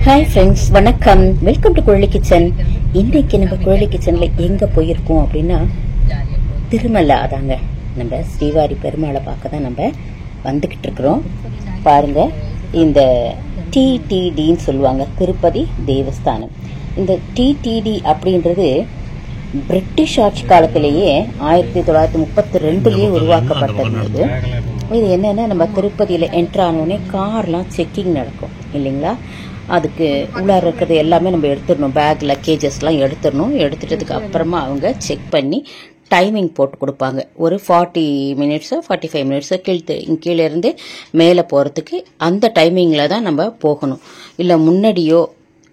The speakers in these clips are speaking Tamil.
ஹாய் ஃப்ரெண்ட்ஸ், வணக்கம். Welcome to Kuzhali kitchen. இன்றைக்கு நம்ம குழலி கிச்சன்ல எங்க போயிருக்கோம் அப்படின்னா திருமலை. அதாங்க நம்ம ஸ்ரீவாரி பெருமாளை பார்க்க தான் நம்ம வந்துகிட்டு இருக்கிறோம். பாருங்க, இந்த டிடிடின்னு சொல்லுவாங்க, திருப்பதி தேவஸ்தானம். இந்த டிடிடி அப்படின்றது பிரிட்டிஷ் ஆட்சி காலத்திலேயே 1932 உருவாக்கப்பட்டிருந்தது. இது என்னன்னா, நம்ம திருப்பதியில என்ட்ரு ஆனோடனே கார்லாம் செக்கிங் நடக்கும் இல்லைங்களா. அதுக்கு உள்ளார இருக்கிறது எல்லாமே நம்ம எடுத்துடணும். பேக் லக்கேஜஸ்லாம் எடுத்துடணும். எடுத்துட்டதுக்கு அப்புறமா அவங்க செக் பண்ணி டைமிங் போட்டு கொடுப்பாங்க. ஒரு 40 மினிட்ஸோ 45 மினிட்ஸோ கீழே இருந்து மேலே போகிறதுக்கு அந்த டைமிங்கில் தான் நம்ம போகணும். இல்லை முன்னாடியோ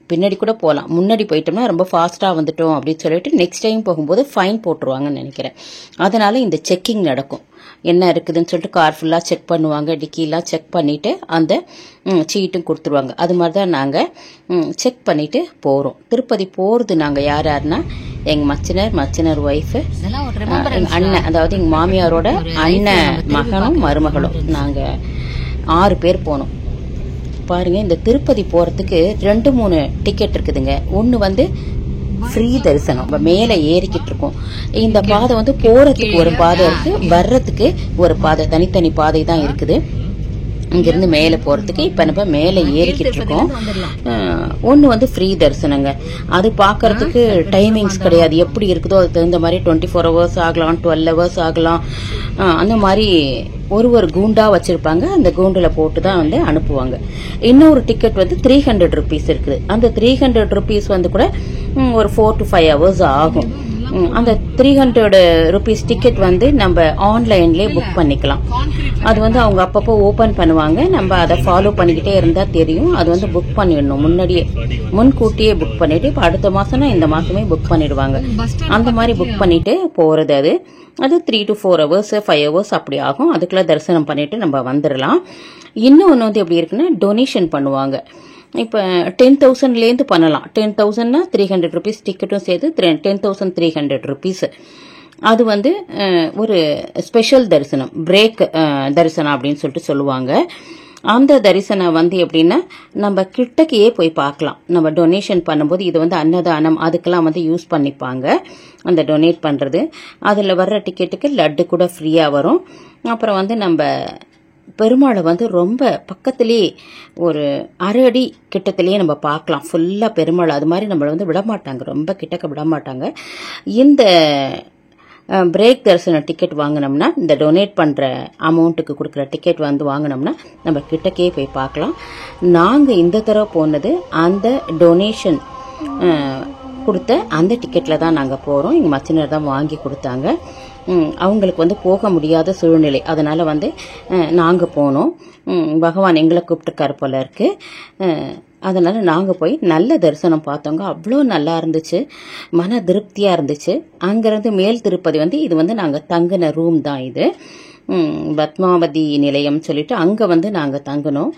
பின்னாடி கூட போகலாம். முன்னாடி போயிட்டோம்னா ரொம்ப ஃபாஸ்ட்டாக வந்துட்டோம் அப்படின்னு சொல்லிட்டு நெக்ஸ்ட் டைம் போகும்போது ஃபைன் போட்டுருவாங்கன்னு நினைக்கிறேன். அதனால இந்த செக்கிங் நடக்கும். என்ன இருக்குதுன்னு சொல்லிட்டு கார் ஃபுல்லாக செக் பண்ணுவாங்க. டிக்கிலாம் செக் பண்ணிவிட்டு அந்த சீட்டும் கொடுத்துருவாங்க. அது மாதிரி தான் நாங்கள் செக் பண்ணிவிட்டு போகிறோம். திருப்பதி போகிறது நாங்கள் யாருன்னா எங்கள் மச்சினர் ஒய்ஃபு, எங்கள் அண்ணன், அதாவது எங்கள் மாமியாரோட அண்ணன் மகனும் மருமகளும், நாங்கள் 6 பேர் போனோம். பாருங்க, இந்த திருப்பதி போறதுக்கு 2-3 டிக்கெட் இருக்குதுங்க. ஒன்னு வந்து ஃப்ரீ தரிசனம், மேல ஏறிக்கிட்டு இருக்கோம். இந்த பாதை வந்து போறதுக்கு ஒரு பாதை இருக்கு, வர்றதுக்கு ஒரு பாதை, தனித்தனி பாதை தான் இருக்குது. இங்கிருந்து மேலே போறதுக்கு இப்ப நம்ம மேலே ஏறிக்கிட்டு இருக்கோம். ஒன்னு வந்து ஃப்ரீ தரிசனங்க. அது பாக்குறதுக்கு டைமிங்ஸ் கிடையாது. எப்படி இருக்குதோ அதுக்கு தகுந்த மாதிரி 24 ஹவர்ஸ் ஆகலாம், 12 ஹவர்ஸ் ஆகலாம். அந்த மாதிரி ஒரு கூண்டா வச்சிருப்பாங்க. அந்த கூண்டுல போட்டு தான் வந்து அனுப்புவாங்க. இன்னொரு டிக்கெட் வந்து 300 ருபீஸ் இருக்குது. அந்த 300 ருபீஸ் வந்து கூட ஒரு 4 to 5 ஹவர்ஸ் ஆகும். அந்த 300 ருபீஸ் டிக்கெட் வந்து நம்ம ஆன்லைன்லேயே புக் பண்ணிக்கலாம். அது வந்து அவங்க அப்பப்போ ஓபன் பண்ணுவாங்க. நம்ம அதை ஃபாலோ பண்ணிக்கிட்டே இருந்தா தெரியும். அது வந்து புக் பண்ணிடணும், முன்கூட்டியே புக் பண்ணிட்டு, இப்போ அடுத்த மாசம்னா இந்த மாசமே புக் பண்ணிடுவாங்க. அந்த மாதிரி புக் பண்ணிட்டு போறது. அது 3 to 4 ஹவர்ஸ் 5 ஹவர்ஸ் அப்படி ஆகும். அதுக்குள்ள தரிசனம் பண்ணிட்டு நம்ம வந்துடலாம். இன்னொன்று வந்து எப்படி இருக்குன்னா, டொனேஷன் பண்ணுவாங்க. இப்போ 10,000லேருந்து பண்ணலாம். 10,000னா 300 ருபீஸ் டிக்கெட்டும் சேர்த்து 10,300 ருபீஸ். அது வந்து ஒரு ஸ்பெஷல் தரிசனம், பிரேக் தரிசனம் அப்படின்னு சொல்லிட்டு சொல்லுவாங்க. அந்த தரிசனம் வந்து எப்படின்னா, நம்ம கிட்டக்கையே போய் பார்க்கலாம். நம்ம டொனேஷன் பண்ணும்போது இது வந்து அன்னதானம் அதுக்கெல்லாம் வந்து யூஸ் பண்ணிப்பாங்க. அந்த டொனேட் பண்றது, அதில் வர்ற டிக்கெட்டுக்கு லட்டு கூட ஃப்ரீயா வரும். அப்புறம் வந்து நம்ம பெருமாளை வந்து ரொம்ப பக்கத்திலேயே ஒரு 1/2 அடி கிட்டத்திலேயே நம்ம பார்க்கலாம் ஃபுல்லா பெருமாள். அது மாதிரி நம்மளை வந்து விடமாட்டாங்க, ரொம்ப கிட்டக்க விடமாட்டாங்க. இந்த பிரேக் தரிசன டிக்கெட் வாங்கினோம்னா, இந்த டொனேட் பண்ற அமௌண்ட்டுக்கு கொடுக்குற டிக்கெட் வந்து வாங்கினோம்னா நம்ம கிட்டக்கே போய் பார்க்கலாம். நாங்க இந்த தடவை போனது அந்த டொனேஷன் கொடுத்த அந்த டிக்கெட்ல தான் நாங்க போறோம். எங்க மச்சினர் தான் வாங்கி கொடுத்தாங்க. அவங்களுக்கு வந்து போக முடியாத சூழ்நிலை, அதனால வந்து நாங்க போனோம். பகவான் எங்களை கூப்பிட்டுருக்காரு போல இருக்கு. அதனால நாங்க போய் நல்ல தரிசனம் பார்த்தோங்க. அவ்வளோ நல்லா இருந்துச்சு, மன திருப்தியா இருந்துச்சு. அங்கிருந்து மேல் திருப்பதி வந்து இது வந்து நாங்க தங்கின ரூம் தான். இது பத்மாவதி நிலையம் சொல்லிட்டு அங்க வந்து நாங்க தங்கினோம்.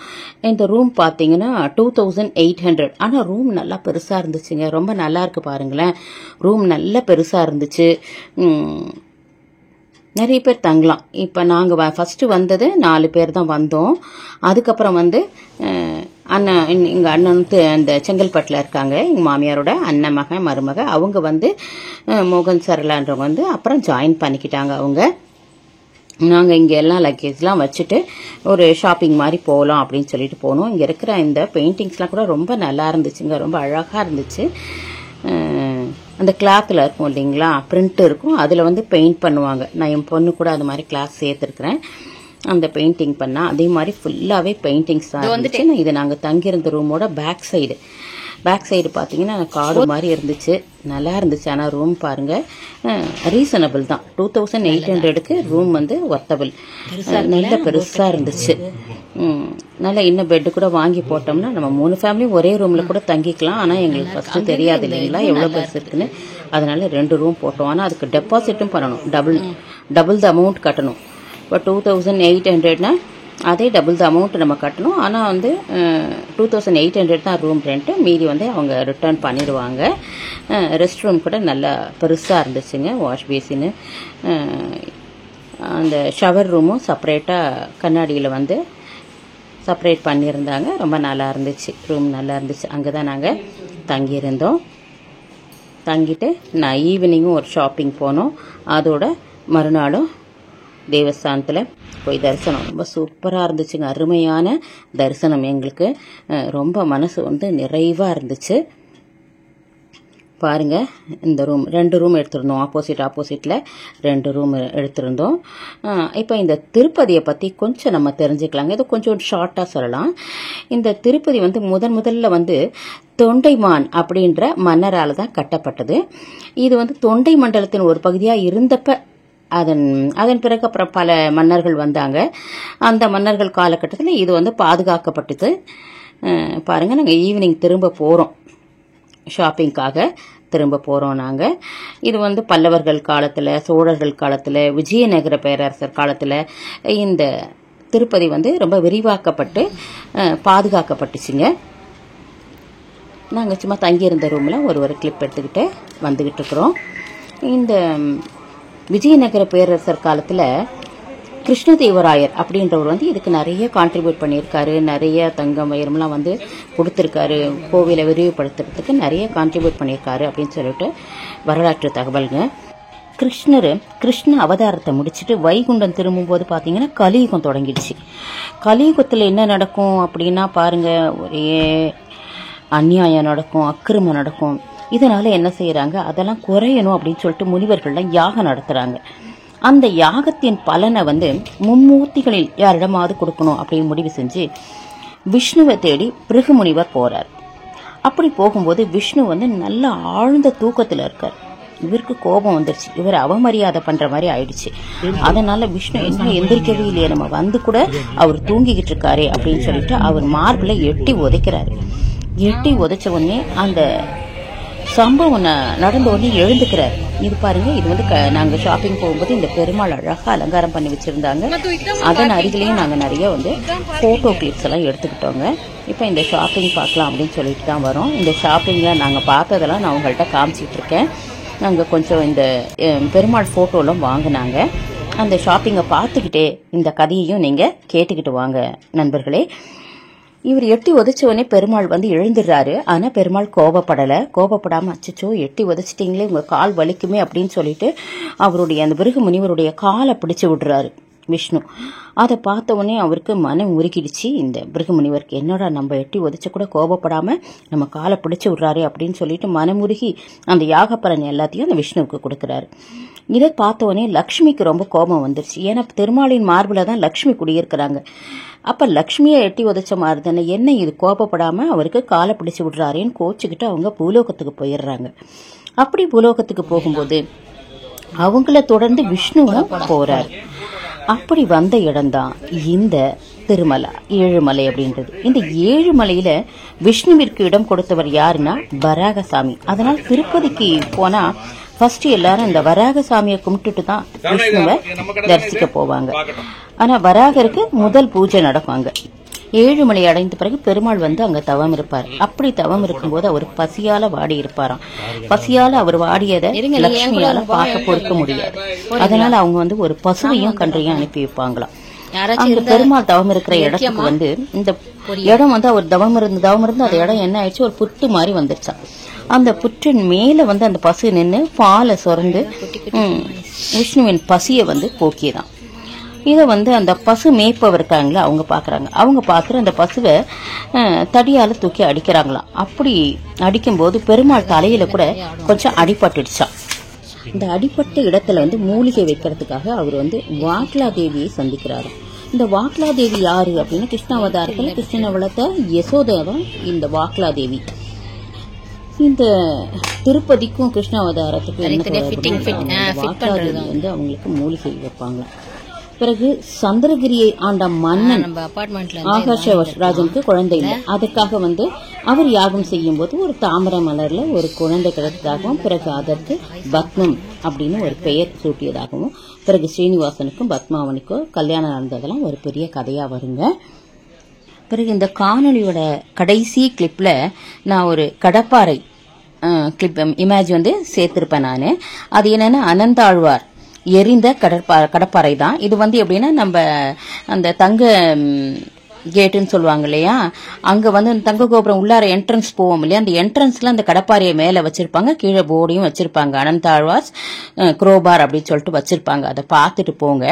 இந்த ரூம் பாத்தீங்கன்னா 2800. ஆனா ரூம் நல்லா பெருசா இருந்துச்சுங்க. ரொம்ப நல்லா இருக்கு பாருங்களேன். ரூம் நல்லா பெருசா இருந்துச்சு. நிறைய பேர் தங்கலாம். இப்போ நாங்கள் ஃபர்ஸ்ட் வந்தது 4 பேர் தான் வந்தோம். அதுக்கப்புறம் வந்து அண்ணன், எங்கள் அண்ணன் அந்த செங்கல்பட்டில் இருக்காங்க, எங்கள் மாமியாரோட அண்ணன் மகன் மருமக, அவங்க வந்து மோகன் சரலான்றவங்க வந்து அப்புறம் ஜாயின் பண்ணிக்கிட்டாங்க. அவங்க நாங்கள் இங்கே எல்லாம் லக்கேஜ்லாம் வச்சுட்டு ஒரு ஷாப்பிங் மாதிரி போகலாம் அப்படின்னு சொல்லிட்டு போனோம். இங்கே இருக்கிற இந்த பெயிண்டிங்ஸ்லாம் கூட ரொம்ப நல்லா இருந்துச்சுங்க, ரொம்ப அழகாக இருந்துச்சு. அந்த கிளாத்தில் இருக்கும் இல்லைங்களா, பிரிண்ட் இருக்கும், அதில் வந்து பெயிண்ட் பண்ணுவாங்க. நான் என் பொண்ணு கூட அது மாதிரி கிளாஸ் சேர்த்துருக்குறேன். அந்த பெயிண்டிங் பண்ணால் அதே மாதிரி ஃபுல்லாகவே பெயிண்டிங்ஸ் தான் வந்துட்டு. இது நாங்கள் தங்கியிருந்த ரூமோட பேக் சைடு பார்த்தீங்கன்னா காடு மாதிரி இருந்துச்சு, நல்லா இருந்துச்சு. ஆனால் ரூம் பாருங்க ரீசனபிள் தான். 2800க்கு ரூம் வந்து ஒர்த்தபிள், நல்ல பெருசாக இருந்துச்சு. நல்லா இன்னும் பெட்டு கூட வாங்கி போட்டோம்னா நம்ம 3 ஃபேமிலியும் ஒரே ரூம்ல கூட தங்கிக்கலாம். ஆனால் எங்களுக்கு ஃபர்ஸ்ட் தெரியாது இல்லைங்களா எவ்வளோ பெருசு இருக்குன்னு. அதனால 2 ரூம் போட்டோம். ஆனால் அதுக்கு டெபாசிட்டும் பண்ணணும், டபுள் த அமௌண்ட் கட்டணும். இப்போ 2800னா அதே டபுள் த அமௌண்ட் நம்ம கட்டணும். ஆனால் வந்து 2800 தான் ரூம் ரெண்ட்டு, மீதி வந்து அவங்க ரிட்டர்ன் பண்ணிடுவாங்க. ரெஸ்ட் ரூம் கூட நல்லா பெருசாக இருந்துச்சுங்க. வாஷ் பேசின்னு, அந்த ஷவர் ரூமும் செப்பரேட்டாக கண்ணாடியில் வந்து செப்பரேட் பண்ணியிருந்தாங்க. ரொம்ப நல்லா இருந்துச்சு, ரூம் நல்லா இருந்துச்சு. அங்கே தான் நாங்கள் தங்கியிருந்தோம். தங்கிட்டு நான் ஈவினிங்கும் ஒரு ஷாப்பிங் போனோம். அதோட மறுநாளும் தேவஸ்தானத்தில் போய் தரிசனம் ரொம்ப சூப்பராக இருந்துச்சுங்க. அருமையான தரிசனம். எங்களுக்கு ரொம்ப மனசு வந்து நிறைவாக இருந்துச்சு. பாருங்க, இந்த ரூம் 2 ரூம் எடுத்திருந்தோம். ஆப்போசிட்டில் 2 ரூம் எடுத்திருந்தோம். இப்போ இந்த திருப்பதியை பற்றி கொஞ்சம் நம்ம தெரிஞ்சுக்கலாங்க. இது கொஞ்சம் ஷார்ட்டாக சொல்லலாம். இந்த திருப்பதி வந்து முதல்ல வந்து தொண்டைமான் அப்படின்ற மன்னரால் தான் கட்டப்பட்டது. இது வந்து தொண்டை மண்டலத்தின் ஒரு பகுதியாக இருந்தப்ப அதன் பிறகு அப்புறம் பல மன்னர்கள் வந்தாங்க. அந்த மன்னர்கள் காலகட்டத்தில் இது வந்து பாதுகாக்கப்பட்டது. பாருங்கள், நாங்கள் ஈவினிங் திரும்ப போகிறோம், ஷாப்பிங்காக திரும்ப போகிறோம் நாங்கள். இது வந்து பல்லவர்கள் காலத்தில், சோழர்கள் காலத்தில், விஜயநகர பேரரசர் காலத்தில் இந்த திருப்பதி வந்து ரொம்ப விரிவாக்கப்பட்டு பாதுகாக்கப்பட்டுச்சுங்க. நாங்கள் சும்மா தங்கியிருந்த ரூமில் ஒரு கிளிப் எடுத்துக்கிட்டு வந்துக்கிட்டு இருக்கிறோம். இந்த விஜயநகர பேரரசர் காலத்தில் கிருஷ்ணதேவராயர் அப்படின்றவர் வந்து இதுக்கு நிறைய கான்ட்ரிபியூட் பண்ணியிருக்காரு. நிறைய தங்கம் வயிறுலாம் வந்து கொடுத்துருக்காரு. கோவிலை விரிவுபடுத்துறதுக்கு நிறைய கான்ட்ரிபியூட் பண்ணியிருக்காரு அப்படின்னு சொல்லிட்டு வரலாற்று தகவலுங்க. கிருஷ்ண அவதாரத்தை முடிச்சுட்டு வைகுண்டம் திரும்பும்போது பார்த்தீங்கன்னா கலியுகம் தொடங்கிடுச்சு. கலியுகத்தில் என்ன நடக்கும் அப்படின்னா பாருங்க, ஒரே அநியாயம் நடக்கும், அக்கிரமம் நடக்கும். இதனால என்ன செய்யறாங்க, அதெல்லாம் குறையணும் அப்படின்னு சொல்லிட்டு முனிவர்கள்லாம் யாகம் நடத்துறாங்க. அந்த யாகத்தின் பலனை வந்து மும்மூர்த்திகளில் யாரிடமாவது கொடுக்கணும் அப்படின்னு முடிவு செஞ்சு விஷ்ணுவை தேடி பிருகு முனிவர் போறார். அப்படி போகும்போது விஷ்ணு வந்து நல்ல ஆழ்ந்த தூக்கத்தில் இருக்கார். இவருக்கு கோபம் வந்துருச்சு, இவர் அவமரியாதை பண்ற மாதிரி ஆயிடுச்சு. அதனால விஷ்ணு இன்னும் எந்திரிக்கவே இல்லையே, நம்ம வந்து கூட அவர் தூங்கிக்கிட்டு இருக்காரு அப்படின்னு சொல்லிட்டு அவர் மார்பில் எட்டி உதைக்கிறாரு. எட்டி உதைச்ச உடனே அந்த சம்பவம் நடந்த உடனே எழுந்துக்கிறார். இது பாருங்க, இது வந்து நாங்க ஷாப்பிங் போகும்போது இந்த பெருமாள் அழகா அலங்காரம் பண்ணி வச்சிருந்தாங்க. அதன் அருகிலையும் நாங்க நிறைய வந்து போட்டோ கிளிப்ஸ் எல்லாம் எடுத்துக்கிட்டோங்க. இப்போ இந்த ஷாப்பிங் பார்க்கலாம் அப்படின்னு சொல்லிட்டு தான் வரோம். இந்த ஷாப்பிங்ல நாங்க பார்த்ததெல்லாம் நான் உங்கள்கிட்ட காமிச்சிட்டு இருக்கேன். நாங்க கொஞ்சம் இந்த பெருமாள் போட்டோலாம் வாங்கினாங்க. அந்த ஷாப்பிங்கை பார்த்துக்கிட்டே இந்த கதையையும் நீங்க கேட்டுக்கிட்டு வாங்க நண்பர்களே. இவர் எட்டி உதைச்ச உடனே பெருமாள் வந்து எழுந்துடுறாரு. ஆனா பெருமாள் கோபப்படாம அச்சச்சோ எட்டி உதைச்சிட்டீங்களே, உங்க கால் வலிக்குமே அப்படின்னு சொல்லிட்டு அவருடைய அந்த பிருகு முனிவருடைய காலை பிடிச்சு விடுறாரு விஷ்ணு. அதை பார்த்த உடனே அவருக்கு மனம் உருகிடுச்சு. இந்த பிருகு முனிவருக்கு என்னடா நம்ம எட்டி உதைச்ச கூட கோபப்படாம நம்ம காலை பிடிச்சு விடுறாரு அப்படின்னு சொல்லிட்டு மனமுருகி அந்த யாகப்பலன் எல்லாத்தையும் அந்த விஷ்ணுவுக்கு கொடுக்குறாரு. இதை பார்த்த உடனே லக்ஷ்மிக்கு ரொம்ப கோபம் வந்துருச்சு. ஏன்னா திருமாலின் மார்பில தான் லக்ஷ்மி குடியிருக்கிறாங்க. அப்ப லக்ஷ்மியை எட்டி உதைச்ச மாதிரி தானே, என்ன இது கோபப்படாம அவருக்கு காலை பிடிச்சு விடுறாருன்னு கோச்சுக்கிட்டு அவங்க பூலோகத்துக்கு போயிடுறாங்க. அப்படி பூலோகத்துக்கு போகும்போது அவங்கள தொடர்ந்து விஷ்ணுவும் போறாரு. அப்படி வந்த இடம்தான் இந்த திருமலை, ஏழுமலை அப்படின்றது. இந்த ஏழுமலையில விஷ்ணுவிற்கு இடம் கொடுத்தவர் யாருன்னா வராகசாமி. அதனால் திருப்பதிக்கு போனா ஃபர்ஸ்ட் எல்லாரும் இந்த வராகசாமியை கும்பிட்டுட்டு தான் விஷ்ணுவை தரிசிக்க போவாங்க. ஆனா வராகருக்கு முதல் பூஜை நடக்கும் அங்க. ஏழுமலை அடைந்த பிறகு பெருமாள் வந்து அங்க தவம் இருப்பார். அப்படி தவம் இருக்கும்போது அவர் பசியால வாடி இருப்பாராம். பசியால அவர் வாடியதை லட்சுமியால பார்க்க பொறுக்க முடியாது. அதனால அவங்க வந்து ஒரு பசுவையும் கன்றையும் அனுப்பி வைப்பாங்களாம். அங்க பெருமாள் தவம் இருக்கிற இடத்துக்கு வந்து இந்த இடம் வந்து அவர் தவம் இருந்து அந்த இடம் என்ன ஆயிடுச்சு, ஒரு புத்து மாதிரி வந்துருச்சா. அந்த புற்றின் மேல வந்து அந்த பசு நின்று பாலை சொரந்து விஷ்ணுவின் பசியை வந்து போக்கியதான். இதை வந்து அந்த பசு மேய்ப்பவர் இருக்காங்களா அவங்க பாக்குறாங்க. அவங்க பாக்குற அந்த பசுவை தடியால தூக்கி அடிக்கிறாங்களாம். அப்படி அடிக்கும்போது பெருமாள் தலையில கூட கொஞ்சம் அடிபட்டுடுச்சான். இந்த அடிப்பட்ட இடத்துல வந்து மூலிகை வைக்கிறதுக்காக அவர் வந்து வாக்லா தேவியை சந்திக்கிறாரு. இந்த வாக்லா தேவி யாரு அப்படின்னா கிருஷ்ணாவதாரத்துல கிருஷ்ணனை வளர்த்த யசோதாதான் இந்த வாக்லா தேவி. இந்த திருப்பதிக்கும் கிருஷ்ணாவதாரத்துக்கும் வாக்லா தேவி வந்து அவங்களுக்கு மூலிகை வைப்பாங்க. பிறகு சந்திரகிரியை ஆண்ட மன்னன் ஆகாஷராஜனுக்கு குழந்தை இல்லை. அதுக்காக வந்து அவர் யாகம் செய்யும் போது ஒரு தாமரை மலர்ல ஒரு குழந்தை கிடைத்ததாகவும், பிறகு அதற்கு பத்மம் அப்படின்னு ஒரு பெயர் சூட்டியதாகவும், பிறகு ஸ்ரீனிவாசனுக்கும் பத்மாவனுக்கும் கல்யாணம் நடந்ததெல்லாம் ஒரு பெரிய கதையா வருங்க. பிறகு இந்த காணொலியோட கடைசி கிளிப்ல நான் ஒரு கடப்பாறை கிளிப் இமேஜ் வந்து சேர்த்திருப்பேன் நான். அது என்னன்னா அனந்தாழ்வார் எரிந்த கடப்பாறை தான். இது வந்து எப்படின்னா நம்ம அந்த தங்க கேட்டுன்னு சொல்லுவாங்க இல்லையா, அங்க வந்து தங்க கோபுரம் உள்ளார என்ட்ரன்ஸ் போவோம் இல்லையா, அந்த என்ட்ரன்ஸ்ல அந்த கடப்பாறையை மேல வச்சிருப்பாங்க, கீழே போர்டையும் வச்சிருப்பாங்க, அனந்தாழ்வாஸ் குரோபார் அப்படின்னு சொல்லிட்டு வச்சிருப்பாங்க. அதை பார்த்துட்டு போங்க.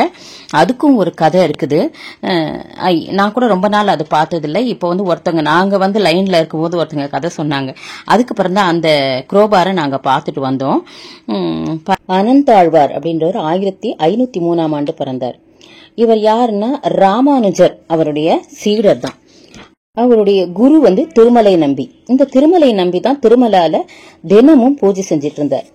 அதுக்கும் ஒரு கதை இருக்குது. நான் கூட ரொம்ப நாள் அதை பார்த்ததில்லை. இப்போ வந்து ஒருத்தவங்க நாங்க வந்து லைன்ல இருக்கும்போது ஒருத்தவங்க கதை சொன்னாங்க. அதுக்கப்புறம் தான் அந்த குரோபாரை நாங்க பார்த்துட்டு வந்தோம். அனந்தாழ்வார் அப்படின்றவர் 1503ஆம் ஆண்டு பிறந்தார். இவர் யாருன்னா ராமானுஜர் அவருடைய சீடர் தான். அவருடைய குரு வந்து திருமலை நம்பி. இந்த திருமலை நம்பி தான் திருமலால தினமும் பூஜை செஞ்சிட்டு இருந்தார்.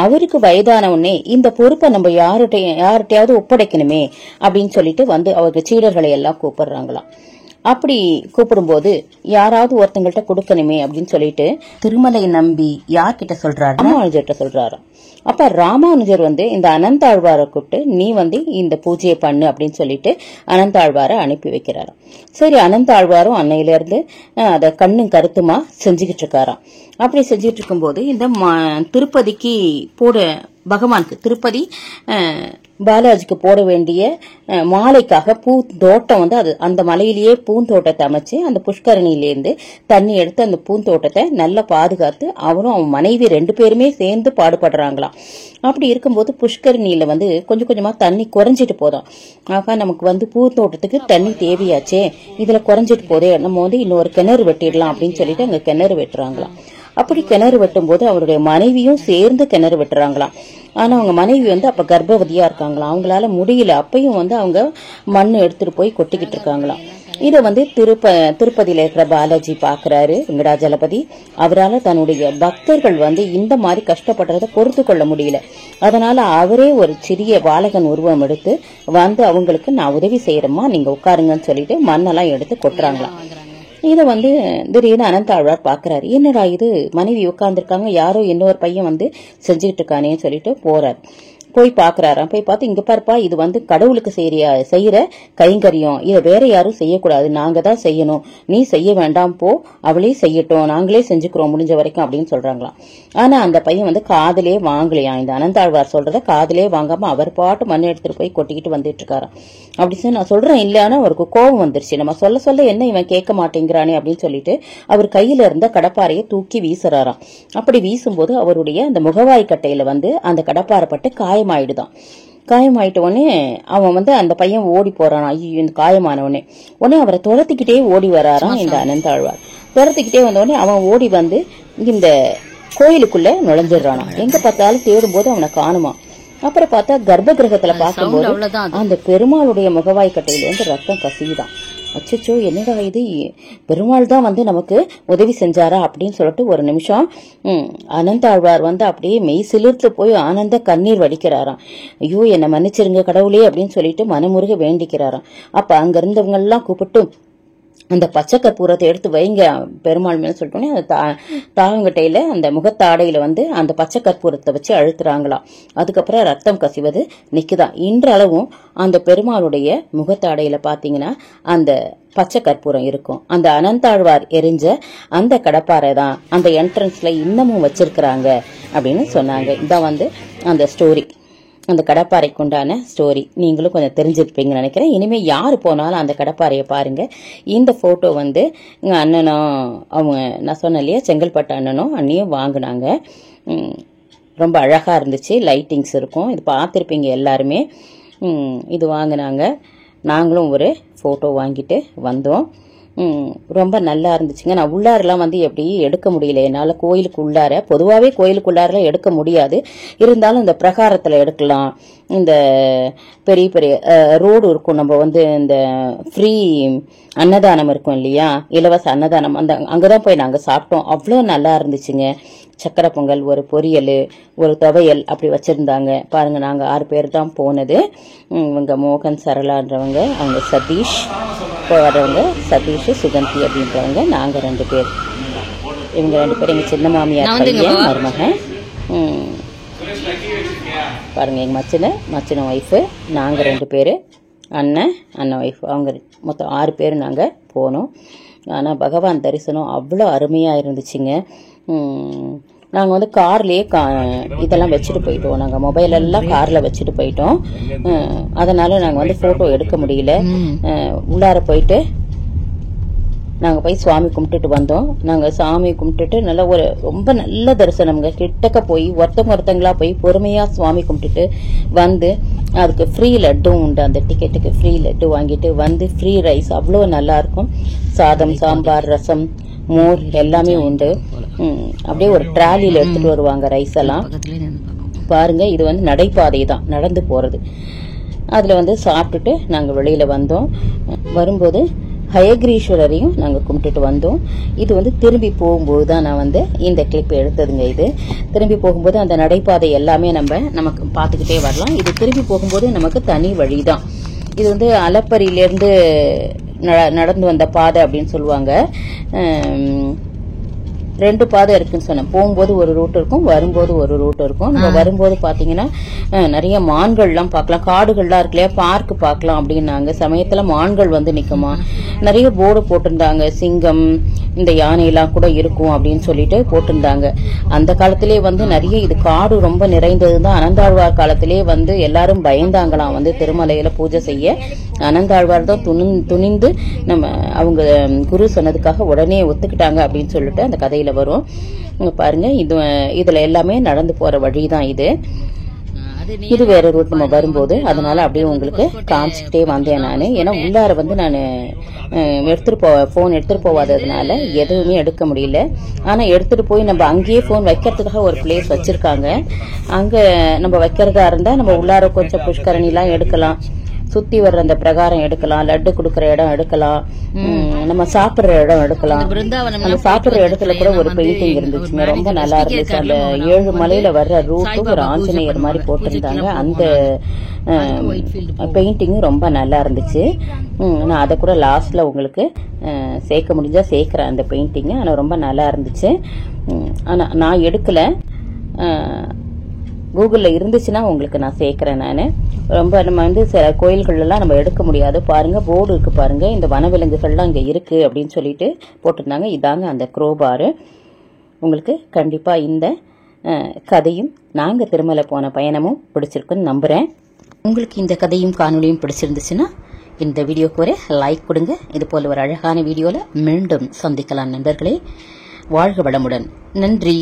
அவருக்கு வயதான உடனே இந்த பொறுப்பை நம்ம யார்கிட்டயாவது ஒப்படைக்கணுமே அப்படின்னு சொல்லிட்டு வந்து அவருக்கு சீடர்களை எல்லாம் கூப்பிடுறாங்களாம். அப்படி கூப்பிடும்போது யாராவது ஒருத்தங்கள்ட்ட கொடுக்கணுமே அப்படின்னு சொல்லிட்டு திருமலை நம்பி யார்கிட்ட சொல்றாரு, ராமானுஜர்கிட்ட சொல்றாரு. அப்ப ராமானுஜர் வந்து இந்த அனந்தாழ்வாரை கூப்பிட்டு நீ வந்து இந்த பூஜையை பண்ணு அப்படின்னு சொல்லிட்டு அனந்தாழ்வாரை அனுப்பி வைக்கிறாரு. சரி, அனந்தாழ்வாரும் அன்னையில இருந்து அத கண்ணும் கருத்துமா செஞ்சுக்கிட்டு இருக்காராம். அப்படி செஞ்சுட்டு இருக்கும்போது இந்த திருப்பதிக்கு போட பகவானுக்கு திருப்பதி பாலாஜிக்கு போட வேண்டிய மாலைக்காக பூந்தோட்டம் வந்து அது அந்த மலையிலேயே பூந்தோட்டத்தை அமைச்சு அந்த புஷ்கரணியிலேருந்து தண்ணி எடுத்து அந்த பூந்தோட்டத்தை நல்லா பாதுகாத்து அவரும் அவன் மனைவி 2 பேருமே சேர்ந்து பாடுபடுறாங்களாம். அப்படி இருக்கும்போது புஷ்கரணியில வந்து கொஞ்சம் கொஞ்சமா தண்ணி குறைஞ்சிட்டு போதும். ஆக நமக்கு வந்து பூந்தோட்டத்துக்கு தண்ணி தேவையாச்சே, இதுல குறைஞ்சிட்டு போதே, நம்ம வந்து இன்னொரு கிணறு வெட்டிடலாம் அப்படின்னு சொல்லிட்டு அங்க கிணறு வெட்டுறாங்களாம். அப்படி கிணறு வெட்டும் போது அவருடைய மனைவியும் சேர்ந்து கிணறு வெட்டுறாங்களாம். ஆனா அவங்க மனைவி வந்து அப்ப கர்ப்பவதியா இருக்காங்களாம். அவங்களால முடியல. அப்பயும் வந்து அவங்க மண்ணு எடுத்துட்டு போய் கொட்டிக்கிட்டு இருக்காங்களாம். இத வந்து திருப்பதியில இருக்கிற பாலாஜி பாக்குறாரு, வெங்கடாஜலபதி. அவரால் தன்னுடைய பக்தர்கள் வந்து இந்த மாதிரி கஷ்டப்படுறத பொறுத்து கொள்ள முடியல. அதனால அவரே ஒரு சிறிய பாலகன் உருவம் எடுத்து வந்து அவங்களுக்கு நான் உதவி செய்யறேம்மா, நீங்க உட்காருங்கன்னு சொல்லிட்டு மண்ணெல்லாம் எடுத்து கொட்டுறாங்களாம். இத வந்து திடீர்னு அனந்தாழ்வார் பாக்குறாரு. என்னடா இது, மனைவி உட்கார்ந்துருக்காங்க, யாரோ இன்னொரு பையன் வந்து செஞ்சுக்கிட்டு இருக்கானேன்னு சொல்லிட்டு போறாரு. போய் பாக்குறாராம். போய் பார்த்து இங்க பாருப்பா, இது வந்து கடவுளுக்கு செய்யற கைங்கரியம், இதை வேற யாரும் செய்யக்கூடாது, நாங்க தான் செய்யணும், நீ செய்ய வேண்டாம் போ, அவளே செய்யட்டும், நாங்களே செஞ்சுக்கிறோம் முடிஞ்ச வரைக்கும் அப்படின்னு சொல்றாங்களாம். ஆனா அந்த பையன் வந்து காதலே வாங்கலையா, இந்த அனந்தாழ்வார் சொல்றத காதலே வாங்காம அவர் பாட்டு மண்ணு எடுத்துட்டு போய் கொட்டிக்கிட்டு வந்துட்டு இருக்காராம். அப்படி சொல்லி நான் சொல்றேன் இல்லையானா அவருக்கு கோபம் வந்துருச்சு. நம்ம சொல்ல சொல்ல என்ன இவன் கேட்க மாட்டேங்கிறானே அப்படின்னு சொல்லிட்டு அவர் கையில இருந்த கடப்பாறையை தூக்கி வீசுறாராம். அப்படி வீசும்போது அவருடைய அந்த முகவாய் கட்டையில வந்து அந்த கடப்பாறை பட்டு காயமாயிடுதான். காயமாயிட்ட உடனே அவன் வந்து அந்த பையன் ஓடி போறான். ஐயோ, இந்த காயமான உடனே அவரை துரத்திக்கிட்டே ஓடி வராராம் இந்த அனந்தாழ்வார். துரத்திக்கிட்டே வந்த உடனே அவன் ஓடி வந்து இந்த கோயிலுக்குள்ள நுழைஞ்சிடறானா. எங்க பார்த்தாலும் தேடும் போது அவனை காணுமா. அப்புறம் பார்த்தா கர்ப்ப கிரகத்துல பார்க்கும்போது அந்த பெருமாளுடைய முகவாய் கட்டையில இருந்து ரத்தம் கசியுதான். அச்சோ, என்னடா இது, பெருமாள் தான் வந்து நமக்கு உதவி செஞ்சாரா அப்படின்னு சொல்லிட்டு ஒரு நிமிஷம் அனந்தாழ்வார் வந்து அப்படியே மெய் சிலிர்த்து போய் ஆனந்த கண்ணீர் வடிக்கிறாராம். ஐயோ, என்னை மன்னிச்சிருங்க கடவுளே அப்படின்னு சொல்லிட்டு மனமுருக வேண்டிக்கிறாராம். அப்ப அங்க இருந்தவங்க எல்லாம் கூப்பிட்டு அந்த பச்சை கற்பூரத்தை எடுத்து வைங்க பெருமாள் மேல சொல்லிட்டோன்னே அந்த தாவங்கட்டையில அந்த முகத்தாடையில வந்து அந்த பச்சை கற்பூரத்தை வச்சு அழுத்துறாங்களாம். அதுக்கப்புறம் ரத்தம் கசிவது நிக்குதான். இன்றளவும் அந்த பெருமாளுடைய முகத்தாடையில பாத்தீங்கன்னா அந்த பச்சை கற்பூரம் இருக்கும். அந்த அனந்தாழ்வார் எரிஞ்ச அந்த கடப்பாறை தான் அந்த என்ட்ரன்ஸ்ல இன்னமும் வச்சிருக்கிறாங்க அப்படின்னு சொன்னாங்க. இதான் வந்து அந்த ஸ்டோரி, அந்த கடப்பாறைக்கு உண்டான ஸ்டோரி. நீங்களும் கொஞ்சம் தெரிஞ்சிருப்பீங்கன்னு நினைக்கிறேன். இனிமே யாரு போனாலும் அந்த கடப்பாறையை பாருங்க. இந்த போட்டோ வந்து எங்க அண்ணனும் அவங்க நான் சொன்னேன் இல்லையா, செங்கல்பட்டு அண்ணனும் அண்ணியும் வாங்கினாங்க. ரொம்ப அழகா இருந்துச்சு, லைட்டிங்ஸ் இருக்கும், இது பார்த்துருப்பீங்க எல்லாருமே. இது வாங்கினாங்க. நாங்களும் ஒரு போட்டோ வாங்கிட்டு வந்தோம். ரொம்ப நல்லா இருந்துச்சுங்க. நான் உள்ளாரெல்லாம் வந்து எப்படி எடுக்க முடியல என்னால. கோயிலுக்கு உள்ளார பொதுவாகவே கோயிலுக்கு உள்ளார எடுக்க முடியாது. இருந்தாலும் இந்த பிரகாரத்துல எடுக்கலாம். இந்த பெரிய பெரிய ரோடு இருக்கும், நம்ம வந்து இந்த ஃப்ரீ அன்னதானம் இருக்கும் இல்லையா, இலவச அன்னதானம், அந்த அங்கதான் போய் நாங்க சாப்பிட்டோம். அவ்வளோ நல்லா இருந்துச்சுங்க. சக்கரை பொங்கல், ஒரு பொரியல், ஒரு துவையல் அப்படி வச்சிருந்தாங்க. பாருங்க, நாங்க 6 பேர் தான் போனது. இவங்க மோகன் சரளான்றவங்க, அவங்க சதீஷ் வர்றவங்க, சதீஷ் சுகந்தி அப்படின்றவங்க, நாங்க 2 பேர். இவங்க 2 பேர் எங்க சின்ன மாமியார் பையன் மருமகன். பாருங்க, எங்க மச்சின ஒய்ஃபு, நாங்க 2 பேரு, அண்ணன் ஒய்ஃப், அவங்க மொத்தம் 6 பேர் நாங்க போனோம். ஆனா பகவான் தரிசனம் அவ்வளோ அருமையா இருந்துச்சுங்க. நாங்க வந்து கார்லயே இதெல்லாம் வச்சுட்டு போயிட்டோம். நாங்க மொபைல் எல்லாம் கார்ல வச்சுட்டு போயிட்டோம். அதனால நாங்க வந்து போட்டோ எடுக்க முடியல. உள்ளார போயிட்டு நாங்கள் போய் சுவாமி கும்பிட்டுட்டு வந்தோம். நாங்கள் சாமி கும்பிட்டுட்டு நல்ல ஒரு ரொம்ப நல்ல தரிசனம்ங்க. கிட்டக்க போய் ஒருத்தங்களா போய் பொறுமையாக சுவாமி கும்பிட்டுட்டு வந்து அதுக்கு ஃப்ரீ லட்டும் உண்டு. அந்த டிக்கெட்டுக்கு ஃப்ரீ லட்டு வாங்கிட்டு வந்து ஃப்ரீ ரைஸ் அவ்வளோ நல்லாயிருக்கும். சாதம், சாம்பார், ரசம், மோர் எல்லாமே உண்டு. அப்படியே ஒரு ட்ராலியில் எடுத்துகிட்டு வருவாங்க ரைஸ் எல்லாம். பாருங்க, இது வந்து நடைபாதை தான், நடந்து போகிறது. அதில் சாப்பிட்டுட்டு நாங்கள் வெளியில் வந்தோம். வரும்போது ஹயக்ரீஸ்வரரையும் நாங்கள் கும்பிட்டுட்டு வந்தோம். இது திரும்பி போகும்போது தான் நான் இந்த கிளிப் எடுத்ததுங்க. இது திரும்பி போகும்போது அந்த நடைபாதை எல்லாமே நமக்கு பார்த்துக்கிட்டே வரலாம். இது திரும்பி போகும்போது நமக்கு தனி வழி தான். இது அலப்பரியிலேருந்து நடந்து வந்த பாதை அப்படின்னு சொல்லுவாங்க. 2 பாதை இருக்குன்னு சொன்னேன். போகும்போது ஒரு ரூட் இருக்கும், வரும்போது ஒரு ரூட் இருக்கும். நம்ம வரும்போது பாத்தீங்கன்னா நிறைய மான்கள்லாம் பார்க்கலாம், காடுகள்லாம் இருக்கு இல்லையா, பார்க் பார்க்கலாம் அப்படின்னாங்க. சமயத்துல மான்கள் நிக்குமா, நிறைய போர்டு போட்டிருந்தாங்க. சிங்கம், இந்த யானையெல்லாம் கூட இருக்கும் அப்படின்னு சொல்லிட்டு போட்டிருந்தாங்க. அந்த காலத்திலே நிறைய இது காடு ரொம்ப நிறைந்ததுதான். அனந்தாழ்வார் காலத்திலே எல்லாரும் பயந்தாங்களாம் திருமலையில பூஜை செய்ய. அனந்தாழ்வார் தான் துணிந்து நம்ம அவங்க குரு சொன்னதுக்காக உடனே ஒத்துக்கிட்டாங்க அப்படின்னு சொல்லிட்டு அந்த கதையில வரும். பாருங்க, இதுல எல்லாமே நடந்து போற வழிதான். இது வேற ரூட் நம்ம வரும்போது, அதனால அப்படியே உங்களுக்கு காமிச்சுக்கிட்டே வந்தேன் நான். ஏன்னா உள்ளார நான் போன் எடுத்துட்டு போவாததுனால எதுவுமே எடுக்க முடியல. ஆனா எடுத்துட்டு போய் நம்ம அங்கேயே போன் வைக்கிறதுக்காக ஒரு பிளேஸ் வச்சிருக்காங்க. அங்க நம்ம வைக்கிறதா இருந்தா நம்ம உள்ளார கொஞ்சம் புஷ்கரணி எல்லாம் எடுக்கலாம், சுத்தி வர்ற அந்த பிரகாரம் எடுக்கலாம், லட்டு குடுக்கற இடம் எடுக்கலாம், நம்ம சாப்பிடுற இடம் எடுக்கலாம். அந்த சாப்பிடுற இடத்துல கூட ஒரு பெயிண்டிங் இருந்துச்சுங்க, ரொம்ப நல்லா இருந்துச்சு. அந்த 7 மலையில வர்ற ரூட்டும் ஒரு ஆஞ்சநேயர் மாதிரி போட்டிருந்தாங்க. அந்த பெயிண்டிங் ரொம்ப நல்லா இருந்துச்சு. நான் அதை கூட லாஸ்ட்ல உங்களுக்கு சேர்க்க முடிஞ்சா சேர்க்கிறேன் அந்த பெயிண்டிங். ஆனா ரொம்ப நல்லா இருந்துச்சு. ஆனா நான் எடுக்கல, கூகுள்ல இருந்துச்சுன்னா உங்களுக்கு நான் சேர்க்கிறேன். நான் ரொம்ப நம்ம சில கோயில்கள்லாம் நம்ம எடுக்க முடியாது. பாருங்க, போர்டு இருக்கு பாருங்க, இந்த வனவிலங்குகள்லாம் இங்க இருக்கு அப்படின்னு சொல்லிட்டு போட்டிருந்தாங்க. இதாங்க அந்த குரோபாரு. உங்களுக்கு கண்டிப்பா இந்த கதையும் நாங்க திருமலை போன பயணமும் பிடிச்சிருக்குன்னு நம்புறேன். உங்களுக்கு இந்த கதையும் காணொலியும் பிடிச்சிருந்துச்சுன்னா இந்த வீடியோக்கு ஒரு லைக் கொடுங்க. இது போல ஒரு அழகான வீடியோல மீண்டும் சந்திக்கலாம் நண்பர்களே. வாழ்க வளமுடன். நன்றி.